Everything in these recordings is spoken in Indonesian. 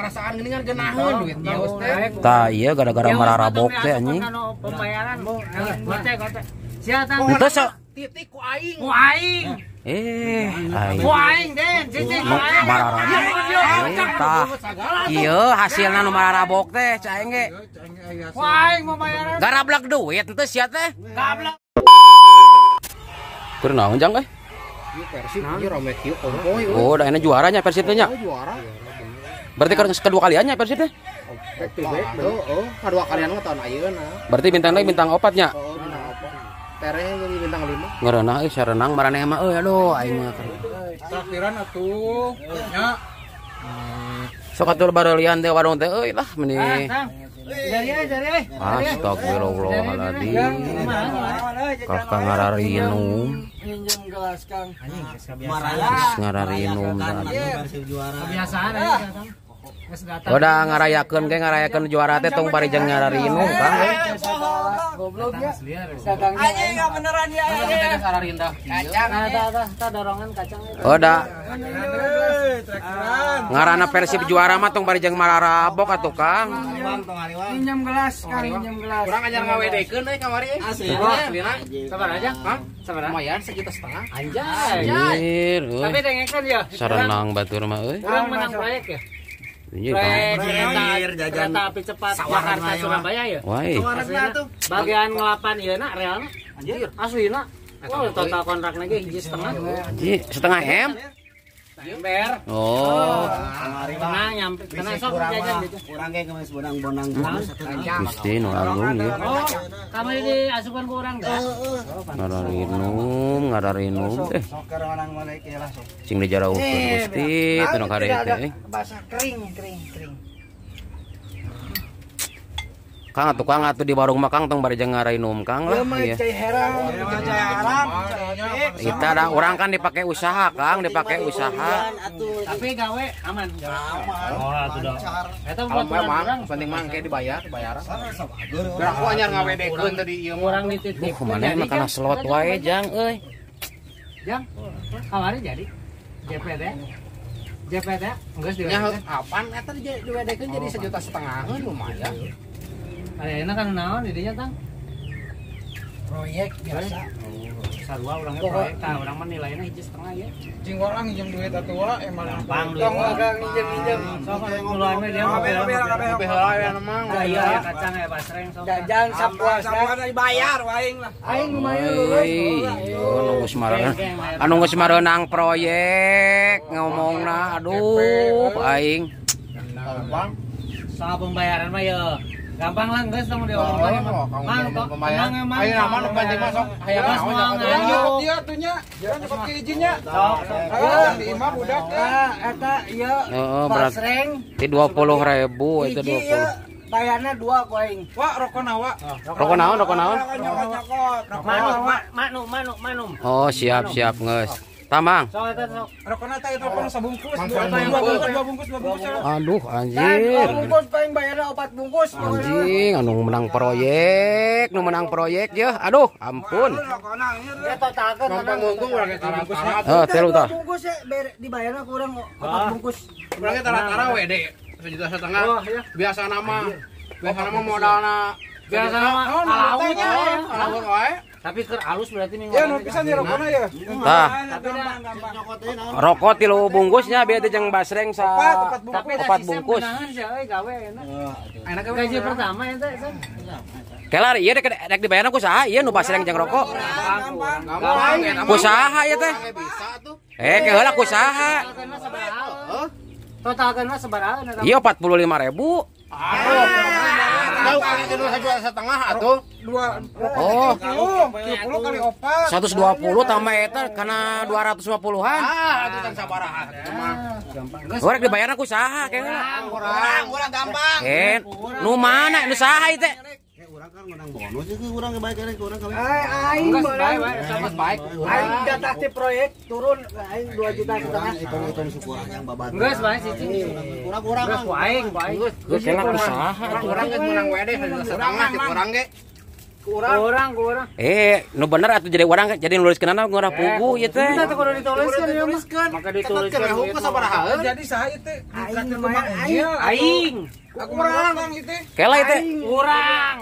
kerasaan gini kan genaheun duit dia teh. Tah iya gara-gara mararabok teh anjing. Pembayaran gote. Siapa? Henteu Titik ku aing. Ku aing. aing. Ku aing den, cicing ku aing. Mararabok. Tah. Ieu hasilna nu mararabok teh ca aing ge. Ku aing pembayaran. Garablak duit henteu sia teh. Gablak. Keur naon jang euy? Ieu Persib ieu rame kieu konvoy. Oh, da enak juaranya Persib teh nya. Juara. Berarti kedua kaliannya Persib teh. Oh, kadua kalian mah tahun ayeuna. Berarti bintang lagi bintang 4 nya. Oh, bintang apa? Terenya jadi bintang 5. Ngaranna euy sarenang maraneh mah euy aduh aing mah. Traktiran atuh. Nya. Sok atuh bareulian teh warung teh euy lah meni. Jari. Astagfirullahaladzim. Kalau kang ngararinum. Minjem gelas Kang. Ngararinum Kebiasaan aja Kang. udah ngarayakeun juara teh tong bari jeung ngararinum Kang. Goblok ya. Anjing enggak beneran ya anjing. Sararindah. Kacang. Tah dorongan kacang. Udah. Ngaranna Persib juara mah tong bari jeung mararabok atuh Kang. Minjem gelas Kang, minjem gelas. Kurang anyar ngawedekeun euy kamari. Aslina. Sabar aja. Hah? Sabar. Lumayan 1,5 juta. Anjay. Anjir, Tapi dengekeun ya. sarenang batur mah euy. Urang menang proyek ya. Anjir, Kereta api cepat Jakarta Surabaya ya. Wai. Bagian ngelapan ieu na realna. Anjir, aslina. Oh, total kontrakna ge 1,5. Anjir, setengah M. Ember. Oh, Tenang nyampe. Tenang sok jajan gitu. Urang ge geus bonang-bonang Gusti nu agung ieu. Oh, kamu diasupan ku urang dah. Ngararinum teh. Soker orang balik ya lah sok. Cing dijaraukeun Gusti teu nu karete euy. Basah kering. Kang atuh di warung mah Kang tong bari jeung ngarainum Kang lah ieu. Kita ada orang kan dipakai usaha Kang, dipakai usaha. Tapi gawe aman. Oh, atuh dah. Eta Kalau buat memang penting mah kayak dibayar. Biar aku anyar ngawedekeun tadi ieu mah. orang dititip. Kemana mah kana slot wae jang euy. Jang. Kamari jadi. JPD geus Nya diwedekeun. apaan eta diwedekeun jadi 1,5 juta lumayan. Ayeuna kan naon di dinya Kang? Proyek biasa. Sarua urangnya proyek tah urang mah nilainya 1,5 ya. Cing orang minjem duit atuh wa emang Gampang duit. Tong minjem. Sok keluar mah dia kabeh heula ya namang. Iya kacang ya basreng sok. Jajan sapuasna dibayar waing lah. Aing Anu geus mareunang proyek ngomongna aduh aing. Gampang. Soal pembayaran mah ya gampang lah geus tong diomongkeun. Mang tok pembayaran. Ayo nama nu penting masuk. Hayang mas moal ngayuk. Dia tuh nya. Dia nyokot ke izinnya. Sok. Yang di imah budak teh. Eta ieu Heeh, berarti basreng ti 20.000 itu 20. bayarna 2 ku aing. Wah, rokok nawa. Rokok naon? Manum. Oh, siap geus. Tamang. Sok eta sok. Rokokna teh itu rokok sabungkus. Dua bungkus. Aduh, Dan anjir. 2 bungkus paling bayarna 4 bungkus. Anjing, anu menang proyek ya. Aduh, ampun. Ya totalkeun Gampang mungkung urang ge tara-tara. Telu tah. 2 bungkus ya dibayarna kurang 4 bungkus. Urang ge tara-tara we deh. 1,5 juta. Biasa nama modalna. Biasa mah alawut ya. Alawut wae. Tapi keur alus berarti minggu. Ya, nu pisan ya rokokna ya. Tah. Rokok 3 bungkusnya bieu teh jeung basreng Tapi 4 bungkus. Gawe enak. Gaji pertama ente. Kelar ieu dek dibayarna ku saha? Ieu nu basreng jeung rokok. Gampang. Ku saha ieu teh? Bisa tuh. Keheula ku saha? Totalkeun sabaraha? Ieu 45.000. Tahu kali itu 1,5 juta atuh. Oh, 30 kali 4. 120 tambah eta kana 250-an. Itu kan sabaraha. Gorek dibayarna ku saha keheula? Kurang gampang. Nu mana? Nu saha ieu teh? Urang kan menang bonus itu urang baik elek urang kali. Aing baik. Aing jatah ti proyek turun aing 2,5 juta. Hitung syukuran yang babat. Geus bae siji. Kurang-kurang Geus ku aing. Geus kelar ku saha? Kurang ge menang we deh 1,5 ti kurang ge. Kurang. Nu bener atuh jadi orang jadi nuliskeunana ngurah pugu ieu teh. Kita tuh kudu dituliskeun ieu mah. Maka dituliskeun hukum sabaraha. Jadi saha ieu teh? Aing. Aku urang ieu teh. Kela ieu teh. Urang.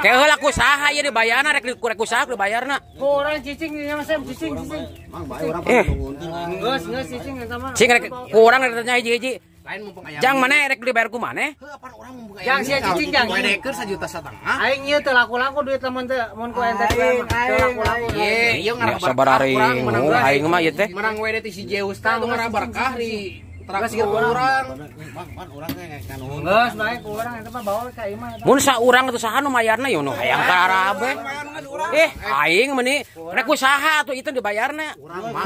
Kayak heula ku saha ieu dibayarna rek ku saha dibayarna. Kurang cicing ieu mah cicing. Geus cicing eta mah. Cing rek kurang rek tanya hiji-hiji. Lain mumpung aya. Jang maneh rek dibayar ku maneh? Heupan urang mumpung aya. Jang sia cicing jang. Wedekeun 1,5 juta. Aing ieu teu laku-laku duit lamun teu mun ku ente laku-laku. Ye, ieu ngarah Sabararing aing mah ieu teh. menang wede ti si Zeus teh ngarah berkah di traktir urang. Geus bae kurang eta mah bawa ka ieu mah. Mun saurang atuh saha nu mayarna ieu nu hayang karabe. Aing meuni rek ku saha atuh itu dibayarna. Urang mah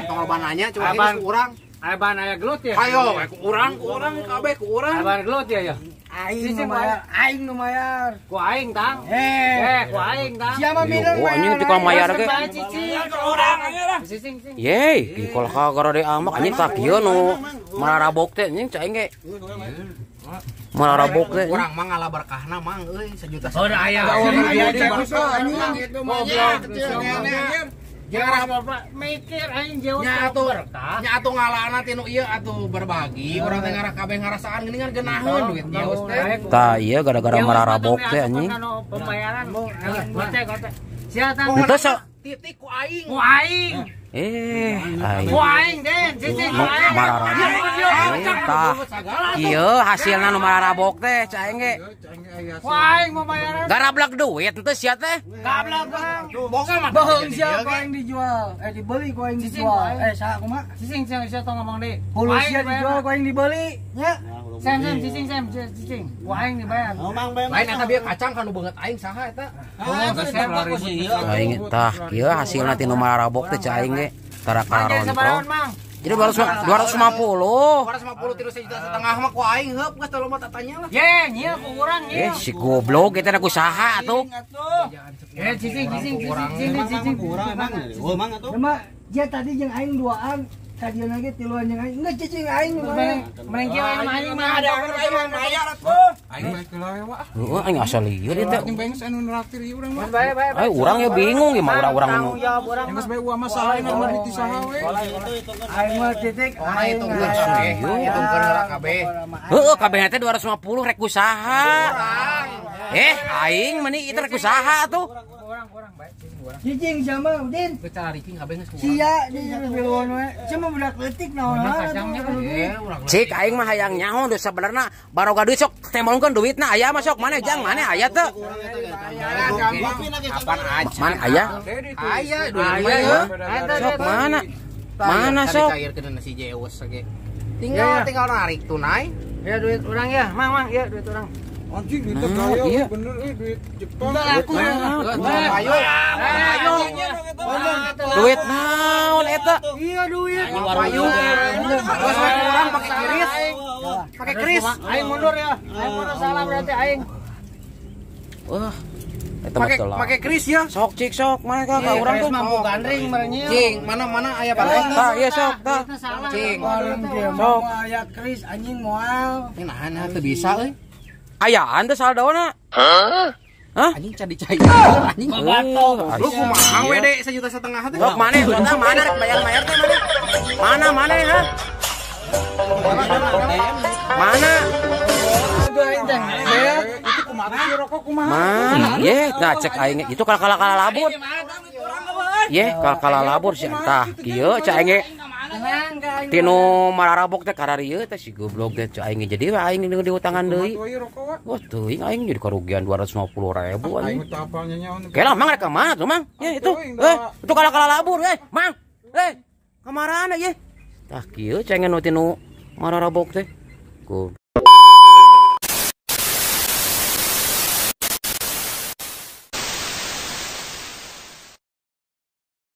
tong loba nanya cuma urang. Aya bahan aya gelut ya. Hayo, ku urang kabeh ku urang. Aya bahan gelut ya. Aing nu mayar. Ku aing tang. Ku aing tang. Siapa bilang Oh anjing ti kalau mayar ge. Cicing. Ye, di kalau kagak ada amak anjing tak kieu nu mararabok teh anjing cai ge. Mararabok teh. Urang mah ngalah berkahna mang euy 1 juta. Oh da aya. Aya anjing Gitu mah Jangan bapak mikir aing jauh berkah. Nya atuh ngalahna ti nu ieu atuh berbagi, urang teh ngarah kabeh ngarasaan geuningan geunaheun duit Zeus teh. Tah ieu gara-gara mararabok teh anjing. Pembayaran gote. Sia tang. Itu so Titik ku aing. Ku aing. aing. Ku aing den, cicing ku aing. Mararabok. Tah ieu hasilna nu mararabok teh cai ge. Ku aing mau bayaran. Garablak duit teh sia teh. Gablak bang. Boga mah. Bohong siapa yang dijual? Dibeli kau yang dijual. Saha kumaha? Cicing sia tong ngomong deui. Hulu sia dijual kau yang dibeli. Nya. Sem cicing ku aing dibayar. Lain eta bieu kacang kan nu beungeut aing saha eta? Aing tah kieu hasilna ti nu mararabok teh cai ge. Tara Sabaraon karon. mang. Jadi 250. 250 tilu 1,5 juta mah ku aing heup geus teu lomba tatanya lah. Ye, nya ku urang ye. Si goblok eta ku saha atuh. Cicing. Cuma dia tadi jeung aing duaan. Kajian lagi tiluan yang aing. Enggak cicing aing lumayan. Menengki aing mah ada mayar atuh. Aing mah keulawe wah. Heuh aing asal lieur eta. Anjing bengs anu neraktir ieu urang mah. bae. Ai urang ya bingung gimana urang nu. Geus bae ulah masalah ini mah di saha we. Aing mah titik aing. Itu geus ge. Itu geus kabeh. Heuh kabehna teh 250 rek kusaha. Aing meuni itu rek kusaha atuh. Kurang bae. Cicing sama Udin. Geus carariking kabeh geus kurang. Sia di biluan we. Cuma budak leutik naon. Cik aing mah hayang nyaho deui sabenerna baroga duit sok temolkeun duitna aya mah sok maneh jang maneh aya teu. Kapan aja? Mana aya? Aya Sok mana? Mana sok? Cairkeun si Zeus ge. Tinggal narik tunai. Ya duit urang ya, mang ya duit urang. Anjing duit kaya bener duit Jepang. Ayo. Duit naon eta? Iya duit. Ayo. Geus kurang pakai kiris. Pakai kris. Aing mundur ya. Aing mundur salah berarti aing. Wah. Eta mah teu lah. Pakai kris ya. Sok cik sok mana ka urang tuh mampu gandring merenyiu. Cing, mana aya pakai. Tah ieu sok tah. Cing. Sok aya kris anjing moal. Ini nahan teu bisa euy. Ayaan teh saldona. Anjing cadi cai. Anjing Babato. lu kumaha we de 1,5 juta teh? Sok maneh urang mana rek bayar teh mana? Mana ha? Mana? Itu kumaha rokok kumaha? Mana? Ye, nah cek aing itu kala labur. Ye, kala labur si tah kieu cek aing tinu mararabok teh kararieu teh si goblok teh cek aing jadi aing diutangan deui. Wah, teuing aing jadi kerugian 250.000 anjing. Kela mang rek ka mana tuh mang? Ya itu. Itu kala labur mang. Kamarana ye. Tah kieu cengen nu tinu mararabok teh.